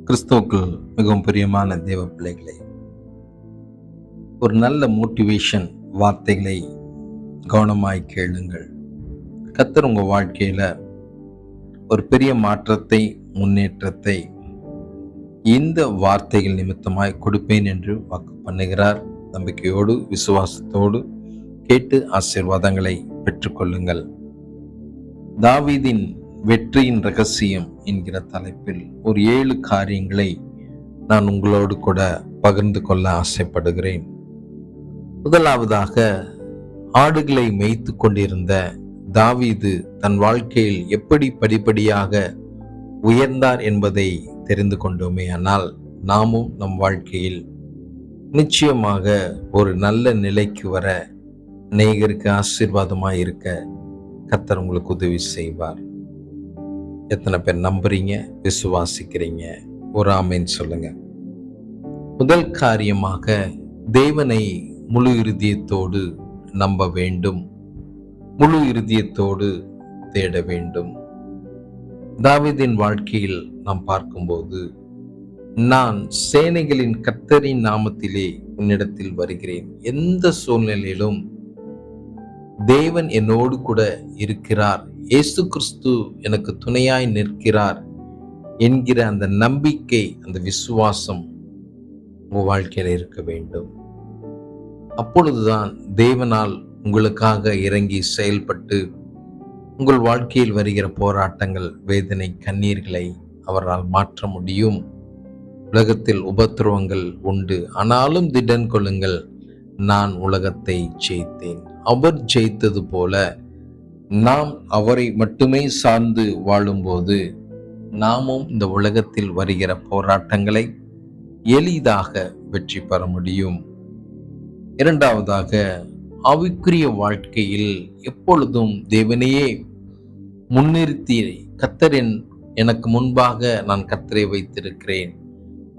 கிறிஸ்துவுக்குள் மிகவும் பிரியமான தேவ பிள்ளைகளே, ஒரு நல்ல மோட்டிவேஷன் வார்த்தைகளை கவனமாய் கேளுங்கள். கர்த்தர் உங்க வாழ்க்கையில ஒரு பெரிய மாற்றத்தை, முன்னேற்றத்தை இந்த வார்த்தைகள் நிமித்தமாய் கொடுப்பேன் என்று வாக்கு பண்ணுகிறார். நம்பிக்கையோடு விசுவாசத்தோடு கேட்டு ஆசீர்வாதங்களை பெற்றுக்கொள்ளுங்கள். தாவீதின் வெற்றியின் ரகசியம் என்கிற தலைப்பில் ஒரு 7 காரியங்களை நான் உங்களோடு கூட பகிர்ந்து கொள்ள ஆசைப்படுகிறேன். முதலாவதாக, ஆடுகளை மேய்த்து கொண்டிருந்த தாவீது தன் வாழ்க்கையில் எப்படி படிப்படியாக உயர்ந்தார் என்பதை தெரிந்து கொண்டோமே. ஆனால் நாமும் நம் வாழ்க்கையில் நிச்சயமாக ஒரு நல்ல நிலைக்கு வர, அநேகருக்கு ஆசீர்வாதமாய் இருக்க கர்த்தர் உங்களுக்கு உதவி செய்வார். எத்தனை பேர் நம்புறீங்க, விசுவாசிக்கிறீங்க? ஒரு ஆமென் சொல்லுங்க. முதல் காரியமாக, தேவனை முழு இருதயத்தோடு நம்ப வேண்டும், முழு இருதயத்தோடு தேட வேண்டும். தாவீதின் வாழ்க்கையில் நாம் பார்க்கும்போது, நான் சேனைகளின் கர்த்தரின் நாமத்திலே உன்னிடத்தில் வருகிறேன், எந்த சூழ்நிலையிலும் தேவன் என்னோடு கூட இருக்கிறார், இயேசு கிறிஸ்து எனக்கு துணையாய் நிற்கிறார் என்கிற அந்த நம்பிக்கை, அந்த விசுவாசம் உங்க வாழ்க்கையில இருக்க வேண்டும். அப்பொழுதுதான் தேவனால் உங்களுக்காக இறங்கி செயல்பட்டு உங்கள் வாழ்க்கையில் வருகிற போராட்டங்கள், வேதனை, கண்ணீர்களை அவரால் மாற்ற முடியும். உலகத்தில் உபத்திரவங்கள் உண்டு, ஆனாலும் திடன் கொள்ளுங்கள், நான் உலகத்தை ஜெயித்தேன். அவர் ஜெயித்தது போல நாம் அவரை மட்டுமே சார்ந்து வாழும்போது நாமும் இந்த உலகத்தில் வருகிற போராட்டங்களை எளிதாக வெற்றி பெற முடியும். இரண்டாவதாக, ஆவிக்குரிய வாழ்க்கையில் எப்பொழுதும் தேவனையே முன்னிறுத்தி, கர்த்தர் எனக்கு முன்பாக நான் கர்த்தரை வைத்திருக்கிறேன்,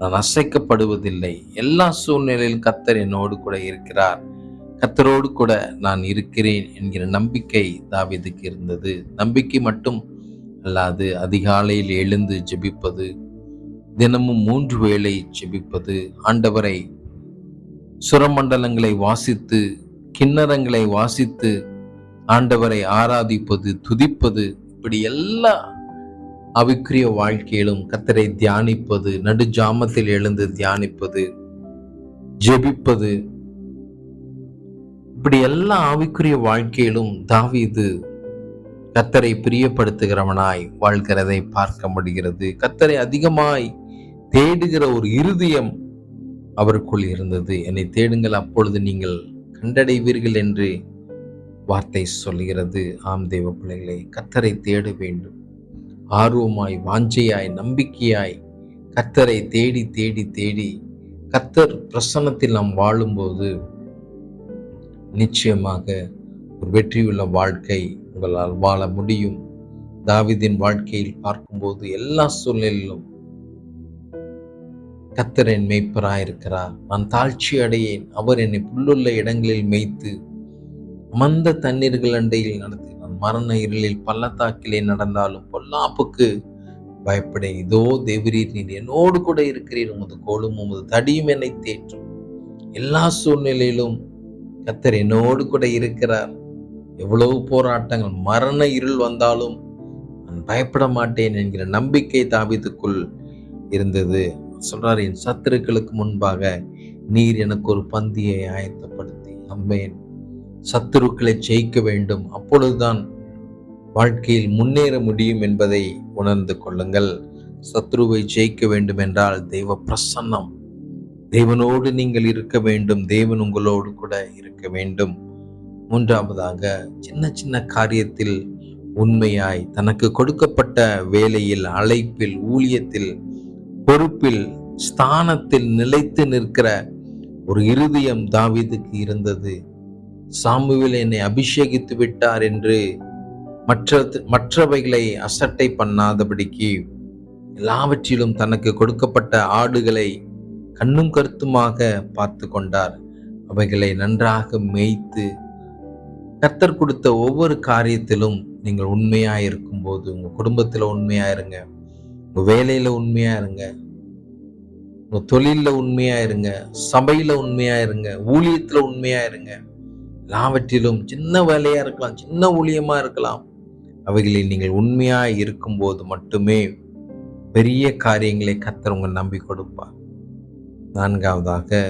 நான் அசைக்கப்படுவதில்லை, எல்லா சூழ்நிலையிலும் கர்த்தர் என்னோடு கூட இருக்கிறார், கர்த்தரோடு கூட நான் இருக்கிறேன் என்கிற நம்பிக்கை தாவீதுக்கு இருந்தது. நம்பிக்கை மட்டும் அல்லாது, அதிகாலையில் எழுந்து ஜெபிப்பது, தினமும் 3 வேளை ஜெபிப்பது, ஆண்டவரை சுரமண்டலங்களை வாசித்து, கிண்ணறங்களை வாசித்து ஆண்டவரை ஆராதிப்பது, துதிப்பது, இப்படி எல்லா ஆவிக்குரிய வாழ்க்கையிலும் கர்த்தரை தியானிப்பது, நடுஜாமத்தில் எழுந்து தியானிப்பது, ஜெபிப்பது, இப்படி எல்லா ஆவிக்குரிய வாழ்க்கையிலும் தாவீது கர்த்தரை பிரியப்படுத்துகிறவனாய் வாழ்கிறதை பார்க்க முடிகிறது. கர்த்தரை அதிகமாய் தேடுகிற ஒரு இருதயம் அவருக்குள் இருந்தது. என்னை தேடுங்கள், அப்பொழுது நீங்கள் கண்டடைவீர்கள் என்று வார்த்தை சொல்கிறது. ஆம் தேவ பிள்ளைகளை, கர்த்தரை தேட வேண்டும். ஆர்வமாய், வாஞ்சையாய், நம்பிக்கையாய் கர்த்தரை தேடி தேடி தேடி கர்த்தர் பிரசன்னத்தில் நாம் வாழும்போது நிச்சயமாக ஒரு வெற்றியுள்ள வாழ்க்கை உங்களால் வாழ முடியும். தாவீதின் வாழ்க்கையில் பார்க்கும்போது எல்லா சூழ்நிலையிலும் கர்த்தர் என் மேய்ப்பராயிருக்கிறார், நான் தாழ்ச்சி அடையேன், அவர் என்னை புல்லுள்ள இடங்களில் மேய்த்து அமர்ந்த தண்ணீர்கள் அண்டையில் நடத்தி, நான் மரண இருளில் பள்ளத்தாக்கிலே நடந்தாலும் பொல்லாப்புக்கு பயப்படேன், இதோ தேவரீர் நீர் என்னோடு கூட இருக்கிறீர், உமது கோலும் உமது தடியும் என்னை தேற்றும். எல்லா சூழ்நிலையிலும் கர்த்தர் என்னோடு கூட இருக்கிறார். எவ்வளவு போராட்டங்கள், மரண இருள் வந்தாலும் நான் பயப்பட மாட்டேன் என்கிற நம்பிக்கை தாவீதுக்குள் இருந்தது. சொல்றார், என் சத்துருக்களுக்கு முன்பாக நீர் எனக்கு ஒரு பந்தியை ஆயத்தப்படுத்தி, அம்மேன், சத்துருக்களை ஜெயிக்க வேண்டும், அப்பொழுதுதான் வாழ்க்கையில் முன்னேற முடியும் என்பதை உணர்ந்து கொள்ளுங்கள். சத்துருவை ஜெயிக்க வேண்டும் என்றால் தெய்வ பிரசன்னம், தேவனோடு நீங்கள் இருக்க வேண்டும், தேவன் உங்களோடு கூட இருக்க வேண்டும். மூன்றாவதாக, சின்ன சின்ன காரியத்தில் உண்மையாய், தனக்கு கொடுக்கப்பட்ட வேலையில், அழைப்பில், ஊழியத்தில், பொறுப்பில், ஸ்தானத்தில் நிலைத்து நிற்கிற ஒரு இருதயம் தாவீதுக்கு இருந்தது. சாமுவேல் என்னை அபிஷேகித்து விட்டார் என்று மற்றவைகளை அசட்டை பண்ணாதபடிக்கு எல்லாவற்றிலும் தனக்கு கொடுக்கப்பட்ட ஆடுகளை கண்ணும் கருத்துமாக பார்த்து கொண்டார். அவைகளை நன்றாக மேய்த்து, கர்த்தர் கொடுத்த ஒவ்வொரு காரியத்திலும் நீங்கள் உண்மையா இருக்கும்போது, உங்க குடும்பத்துல உண்மையா இருங்க, உங்க வேலையில உண்மையா இருங்க, உங்க தொழில்ல உண்மையா இருங்க, சபையில உண்மையா இருங்க, ஊழியத்துல உண்மையா இருங்க. எல்லாவற்றிலும் சின்ன வேலையா இருக்கலாம், சின்ன ஊழியமா இருக்கலாம், அவைகளில் நீங்கள் உண்மையா இருக்கும்போது மட்டுமே பெரிய காரியங்களை கர்த்தர் உங்க நம்பி கொடுப்பார். நான்காவதாக,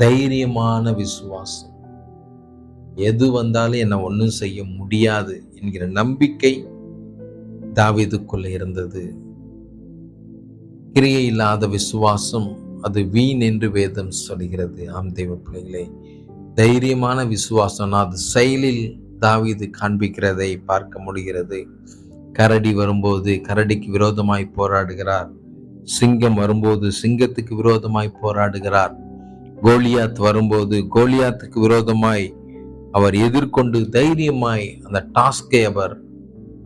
தைரியமான விசுவாசம். எது வந்தாலும் என்ன ஒண்ணும் செய்ய முடியாது என்கிற நம்பிக்கை தாவீதுக்குள்ள இருந்தது. கிரியை இல்லாத விசுவாசம் அது வீண் என்று வேதம் சொல்கிறது. ஆம் தெய்வ பிள்ளைகளே, தைரியமான விசுவாசம்னா அது செயலில் தாவீது காண்பிக்கிறதை பார்க்க முடிகிறது. கரடி வரும்போது கரடிக்கு விரோதமாய் போராடுகிறார். சிங்கம் வரும்போது சிங்கத்துக்கு விரோதமாய் போராடுகிறார். கோலியாத் வரும்போது கோலியாத்துக்கு விரோதமாய் அவர் எதிர்கொண்டு தைரியமாய் அந்த டாஸ்கை அவர்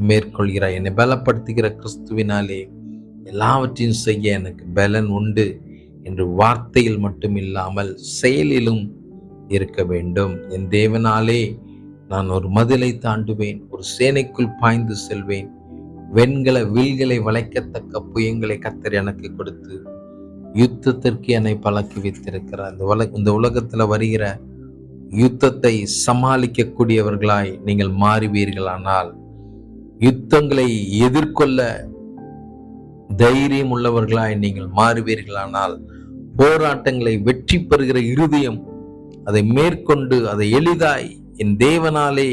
மேற்கொள்கிறார். என்னை பலப்படுத்துகிற கிறிஸ்துவினாலே எல்லாவற்றையும் செய்ய எனக்கு பலன் உண்டு என்று வார்த்தையில் மட்டும் இல்லாமல் செயலிலும் இருக்க வேண்டும். என் தேவனாலே நான் ஒரு மதிலை தாண்டுவேன், ஒரு சேனைக்குள் பாய்ந்து செல்வேன், வெண்கல வில்களை வளைக்கத்தக்க புயங்களை கர்த்தர் எனக்கு கொடுத்து யுத்தத்திற்கு என்னை பழக்கி வைத்திருக்கிறார். இந்த உலகத்துல வருகிற யுத்தத்தை சமாளிக்கக்கூடியவர்களாய் நீங்கள் மாறுவீர்களானால், யுத்தங்களை எதிர்கொள்ள தைரியம் உள்ளவர்களாய் நீங்கள் மாறுவீர்களானால், போராட்டங்களை வெற்றி பெறுகிற இருதயம் அதை மேற்கொண்டு அதை எளிதாய் என் தேவனாலே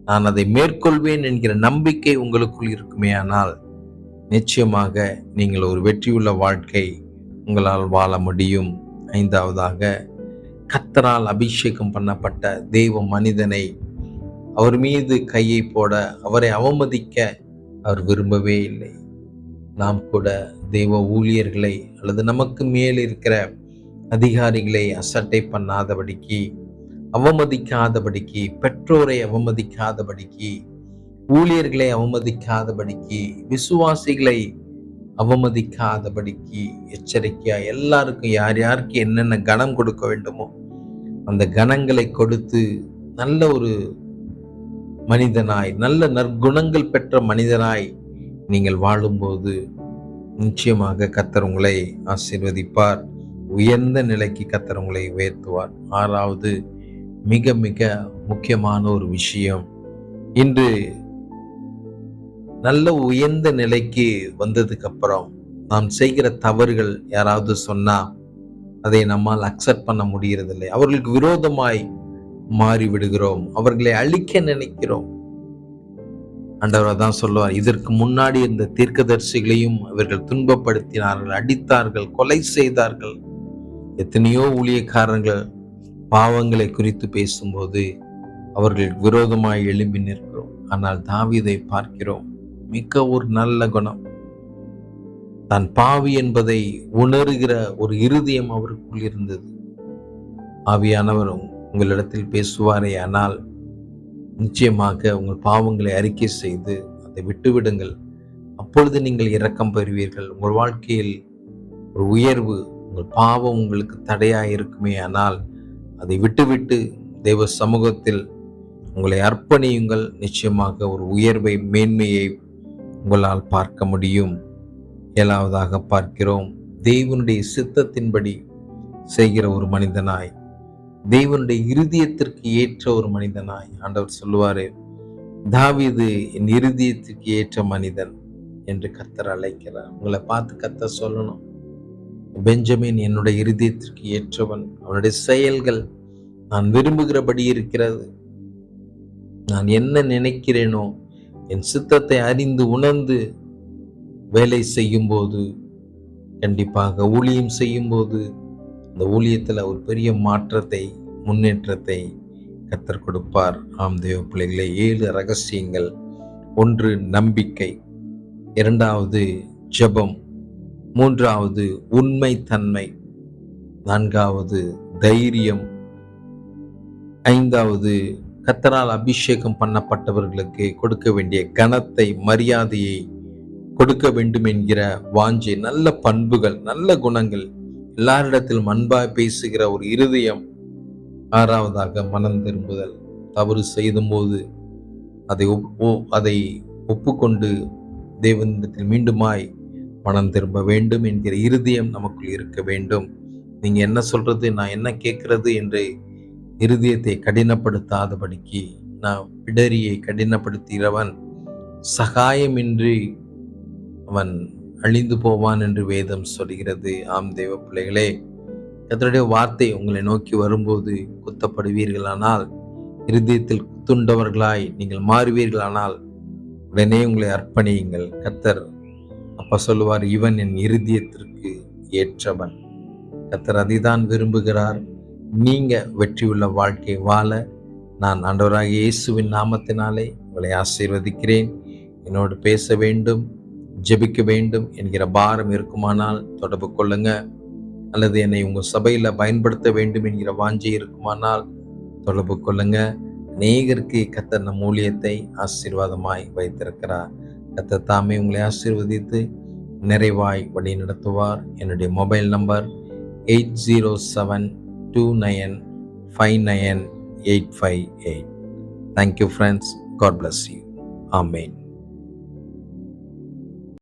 நான் அதை மேற்கொள்வேன் என்கிற நம்பிக்கை உங்களுக்குள் இருக்குமே ஆனால், நிச்சயமாக நீங்கள் ஒரு வெற்றியுள்ள வாழ்க்கை உங்களால் வாழ முடியும். ஐந்தாவதாக, கர்த்தரால் அபிஷேகம் பண்ணப்பட்ட தெய்வ மனிதனை அவர் மீது கையை போட, அவரை அவமதிக்க அவர் விரும்பவே இல்லை. நாம் கூட தெய்வ ஊழியர்களை அல்லது நமக்கு மேல் இருக்கிற அதிகாரிகளை அசட்டை பண்ணாதபடிக்கு, அவமதிக்காதபடிக்கு, பெற்றோரை அவமதிக்காதபடிக்கு, ஊழியர்களை அவமதிக்காதபடிக்கு, விசுவாசிகளை அவமதிக்காதபடிக்கு எச்சரிக்கையா எல்லாருக்கும் யார் யாருக்கு என்னென்ன கணம் கொடுக்க வேண்டுமோ அந்த கணங்களை கொடுத்து நல்ல ஒரு மனிதனாய், நல்ல நற்குணங்கள் பெற்ற மனிதனாய் நீங்கள் வாழும்போது நிச்சயமாக கர்த்தர் உங்களை ஆசீர்வதிப்பார். உயர்ந்த நிலைக்கு கர்த்தர் உங்களை உயர்த்துவார். ஆறாவது, மிக மிக முக்கியமான ஒரு விஷயம், இன்று நல்ல உயர்ந்த நிலைக்கு வந்ததுக்கு அப்புறம் நாம் செய்கிற தவறுகள் யாராவது சொன்னா அதை நம்மால் அக்செப்ட் பண்ண முடியறதில்லை. அவர்களுக்கு விரோதமாய் மாறி விடுகிறோம், அவர்களை அழிக்க நினைக்கிறோம். ஆண்டவர் தான் சொல்லுவார், இதற்கு முன்னாடி இருந்த தீர்க்கதரிசிகளையும் அவர்கள் துன்பப்படுத்தினார்கள், அடித்தார்கள், கொலை செய்தார்கள். எத்தனையோ ஊழியக்காரர்கள் பாவங்களை குறித்து பேசும்போது அவர்கள் விரோதமாய் எழும்பி நிற்கிறோம். ஆனால் தாவீதை பார்க்கிறோம், மிக ஒரு நல்ல குணம், தான் பாவி என்பதை உணர்கிற ஒரு இருதயம் அவருக்குள் இருந்தது. ஆவியானவர் உங்களிடத்தில் பேசுவாரே ஆனால் நிச்சயமாக உங்கள் பாவங்களை அறிக்கை செய்து அதை விட்டுவிடுங்கள். அப்பொழுது நீங்கள் இரக்கம் பெறுவீர்கள். உங்கள் வாழ்க்கையில் ஒரு உயர்வு, உங்கள் பாவம் உங்களுக்கு தடையாக இருக்குமே ஆனால் அதை விட்டுவிட்டு தெய்வ சமூகத்தில் உங்களை அர்ப்பணியுங்கள். நிச்சயமாக ஒரு உயர்வை, மேன்மையை உங்களால் பார்க்க முடியும். ஏழாவதாக பார்க்கிறோம், தேவனுடைய சித்தத்தின்படி செய்கிற ஒரு மனிதனாய், தேவனுடைய இருதயத்திற்கு ஏற்ற ஒரு மனிதனாய். ஆண்டவர் சொல்லுவாரு, தாவீது என் இருதயத்திற்கு ஏற்ற மனிதன் என்று கர்த்தர் அழைக்கிறார். உங்களை பார்த்து கர்த்தர் சொல்லணும், பெஞ்சமின் என்னுடைய இருதயத்திற்கு ஏற்றவன், அவனுடைய செயல்கள் நான் விரும்புகிறபடி இருக்கிறது. நான் என்ன நினைக்கிறேனோ என் சித்தத்தை அறிந்து உணர்ந்து வேலை செய்யும் போது, கண்டிப்பாக ஊழியம் செய்யும் போது அந்த ஊழியத்துல ஒரு பெரிய மாற்றத்தை, முன்னேற்றத்தை கர்த்தர் கொடுப்பார். ஆம் தேவ பிள்ளைகளே, 7 ரகசியங்கள். 1, நம்பிக்கை. 2வது, ஜெபம். 3வது, உண்மைத்தன்மை. 4வது, தைரியம். 5வது, கர்த்தரால் அபிஷேகம் பண்ணப்பட்டவர்களுக்கு கொடுக்க வேண்டிய கனத்தை, மரியாதையை கொடுக்க வேண்டும் என்கிற வாஞ்சை, நல்ல பண்புகள், நல்ல குணங்கள், எல்லாரிடத்திலும் அன்பாய் பேசுகிற ஒரு இருதயம். 6வதாக, மனம் திரும்புதல். தவறு செய்தும் போது அதை ஒப்புக்கொண்டு தேவனிடத்தில் மீண்டுமாய் மனம் திரும்ப வேண்டும் என்கிற இருதயம் நமக்குள் இருக்க வேண்டும். நீங்க என்ன சொல்றது, நான் என்ன கேட்கிறது என்று இருதயத்தை கடினப்படுத்தாதபடிக்கு, நான் பிடரியை கடினப்படுத்துகிறவன் சகாயமின்றி அவன் அழிந்து போவான் என்று வேதம் சொல்கிறது. ஆம் தேவ பிள்ளைகளே, கர்த்தருடைய வார்த்தை உங்களை நோக்கி வரும்போது குத்தப்படுவீர்களானால், இருதயத்தில் குத்துண்டவர்களாய் நீங்கள் மாறுவீர்களானால், உடனே உங்களை அர்ப்பணியுங்கள். கர்த்தர் அப்ப சொல்லுவார், இவன் என் இருதயத்திற்கு ஏற்றவன். கர்த்தர் அதைதான் விரும்புகிறார். நீங்க வெற்றியுள்ள வாழ்க்கை வாழ நான் ஆண்டவராகிய இயேசுவின் நாமத்தினாலே உங்களை ஆசீர்வதிக்கிறேன். என்னோடு பேச வேண்டும், ஜெபிக்க வேண்டும் என்கிற பாரம் இருக்குமானால் தொடர்பு கொள்ளுங்க. அல்லது என்னை உங்கள் சபையில் பயன்படுத்த வேண்டும் என்கிற வாஞ்சை இருக்குமானால் தொடர்பு கொள்ளுங்க. அநேகருக்கு கர்த்தர் நம் ஊழியத்தை ஆசீர்வாதமாய் வைத்திருக்கிறார். கர்த்தர் தாமே உங்களை ஆசீர்வதித்து நிறைவாய் வழி நடத்துவார். என்னுடைய mobile number 8072959858. Thank you friends. God bless you. Amen.